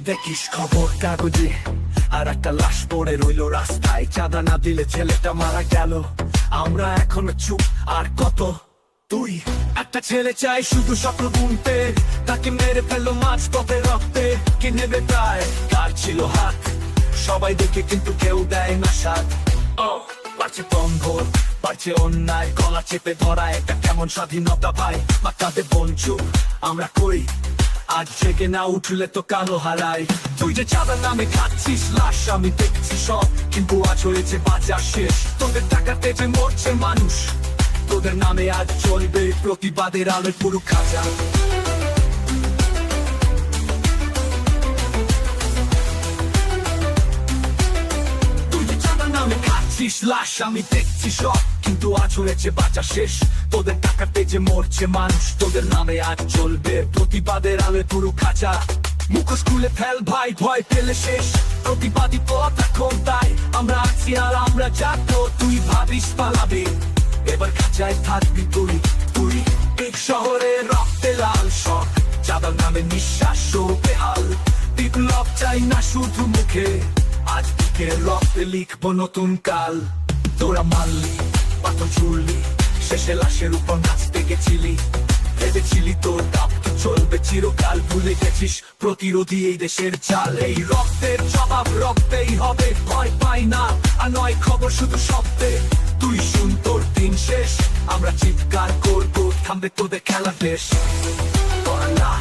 দেখিস খবর কাগজে আর একটা লাশ পড়ে রইলো রাস্তায়, চাঁদা না দিলে ছেলেটা মারা গেল। আমরা এখনো চুপ, আর কত? তুই একটা ছেলে চাই শুধু স্বপ্ন বুনতে, তাকে মেরে ফেললো মাছ পথে রক্তে। কে নেবে প্রায়, কার ছিল হাত? সবাই দেখে কিন্তু কেউ দেয় না সাথ। বাড়ছে বন্ধ, বাড়ছে অন্যায়, গলা চেপে ধরা একটা কেমন স্বাধীনতা পাই। বা তাদের বঞ্চু আমরা কই, আজ জেগে না উঠলে তো কালো হারাই। তুই যে চাঁদার নামে খাচ্ছিস লাশ, আমি দেখছি সব, কিন্তু আজ হয়েছে বাজার শেষ। তোদের টাকাতে যে মরছে মানুষ, তোদের নামে আজ চলবে প্রতিবাদের আলোয় পুরো খাজা। তুই যে চাঁদার নামে খাচ্ছিস লাশ, আমি দেখছি সব, কিন্তু আজ হয়েছে বাজার শেষ। তোদের টাকাতে যে মরছে মানুষ, তোদের নামে আজ চলবে প্রতিবাদের আলোয় পুরো খাঁচা। মুখোশ খুলে ফেল ভাই, ভয় পেলে শেষ। প্রতিবাদী পথ এখন তাই, আমরা আছি আর আমরা যাবো। তুই ভাবিস পালাবি, এবার খাঁচায় থাকবি তুই। তুই এক শহরে রক্তে লাল শখ, চাঁদার নামে নিঃশ্বাস ও বেহাল। বিপ্লব চাই না শুধু মুখে, আজ থেকে রক্তে লিখবো নতুন কাল। তোরা মারলি, পাথর ছুড়লি, শেষে লাশের উপর নাচতে গেছিলি। ভেবেছিলি তোর দাপ চলবে চিরকাল, ভুলে গেছিস প্রতিরোধী এই দেশের চাল। এই রক্তের জবাব রক্তেই হবে, ভয় পাই না আর নয় খবর শুধু শব্দে। তুই শুন, তোর দিন শেষ, আমরা চিৎকার করবো, থামবে তোদের খেলা দেশ। না,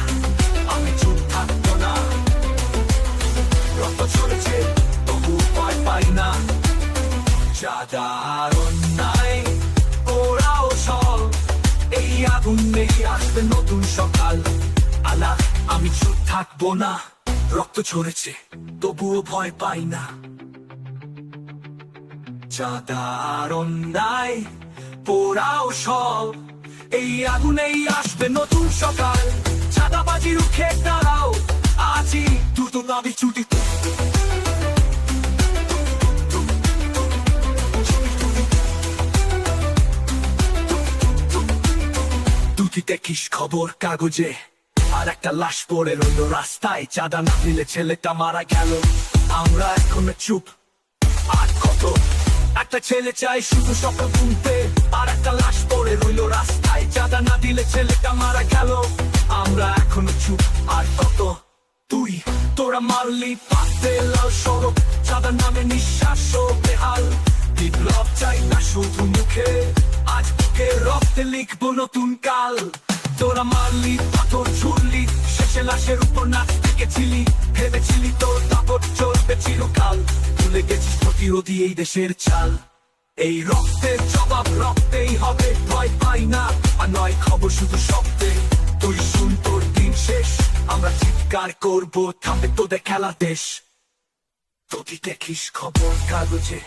আমি চুপ থাকবো না, রক্ত চলেছে তবু ভয় পাই না। চাঁদার অন্যায় ওরাও সব, এই আগুন নেই আসবে নতুন সকাল। আলা, আমি চুপ থাকবো না, রক্ত ঝরেছে তবুও ভয় পাই না। চাঁদার অন্যায় পোড়াও সব, এই আগুনেই আসবে নতুন সকাল। চাঁদাবাজি রুখে দাঁড়াও, আজই দ্রুত নাবি ছুটি। তুই দেখিস খবর কাগজে আর একটা লাশ পড়ে রইলো রাস্তায়, চাঁদা না দিলে ছেলেটা মারা গেল। আমরা এখনো চুপ, আর কত? একটা ছেলে চাই শুধু স্বপ্ন বুনতে, আর একটা লাশ পড়ে রইলো রাস্তায়, চাঁদা না দিলে ছেলেটা মারা গেল। আমরা এখনো চুপ, আর কত? তুই তোরা মারলি পাতে লাল সড়ক, চাঁদার নামে নিঃশ্বাস ও বেহাল। বিপ্লব চাই না শুধু মুখে, আজ বুকে রক্তে লিখবো নতুন কাল। তোরা মারলি পাথর ছুড়লি, শেষে লাশের উপর নাচতে গেছিলি। ভেবেছিলি তোর দাপট চলবে চিরকাল, ভুলে গেছিস প্রতিরোধী এই দেশের চাল। এই রক্তের জবাব রক্তেই হবে, ভয় পাই না আর নয় খবর শুধু শব্দে। তুই শুন, তোর দিন শেষ, আমরা চিৎকার করবো, থামবে তোদের খেলা দেশ। তুই দেখিস খবর কাগজে